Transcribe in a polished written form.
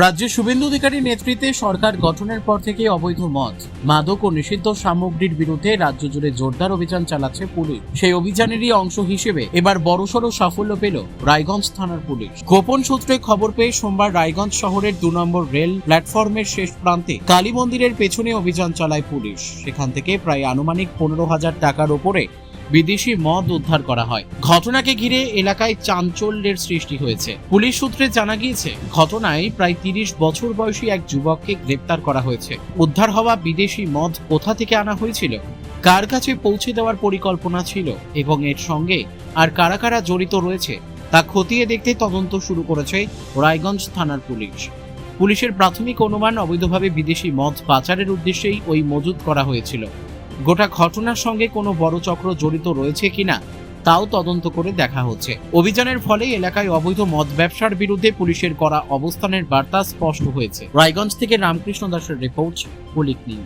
রাজ্যে শুভেন্দু অধিকারীর নেতৃত্বে সরকার গঠনের পর থেকে অবৈধ মদ, মাদক ও নিষিদ্ধ সামগ্রীর বিরুদ্ধে রাজ্য জুড়ে জোরদার অভিযান চালাচ্ছে পুলিশ। সেই অভিযানেরই অংশ হিসেবে এবার বড়সড় সাফল্য পেল রায়গঞ্জ থানার পুলিশ। গোপন সূত্রে খবর পেয়ে সোমবার রায়গঞ্জ শহরের 2 নম্বর রেল প্ল্যাটফর্মের শেষ প্রান্তে কালী মন্দিরের পেছনে অভিযান চালায় পুলিশ। সেখান থেকে প্রায় আনুমানিক 15,000 টাকার ওপরে বিদেশি মদ উদ্ধার করা হয়। ঘটনাকে ঘিরে এলাকায় চাঞ্চল্যের সৃষ্টি হয়েছে। পুলিশ সূত্রে জানা গিয়েছে, ঘটনায় প্রায় 30 বছর বয়সী এক যুবককে গ্রেপ্তার করা হয়েছে। উদ্ধার হওয়া বিদেশি মদ কোথা থেকে আনা হয়েছিল, কার কাছে পৌঁছে দেওয়ার পরিকল্পনা ছিল এবং এর সঙ্গে আর কারা কারা জড়িত রয়েছে তা খতিয়ে দেখতে তদন্ত শুরু করেছে রায়গঞ্জ থানার পুলিশ। পুলিশের প্রাথমিক অনুমান, অবৈধভাবে বিদেশি মদ পাচারের উদ্দেশ্যেই ওই মজুত করা হয়েছিল। গোটা ঘটনার সঙ্গে কোনো বড় চক্র জড়িত রয়েছে কিনা তাও তদন্ত করে দেখা হচ্ছে। অভিযানের ফলে এলাকায় অবৈধ মদ ব্যবসার বিরুদ্ধে পুলিশের করা অবস্থানের বার্তা স্পষ্ট হয়েছে। রায়গঞ্জ থেকে রামকৃষ্ণ দাসের রিপোর্ট, পুলিশ নিউজ।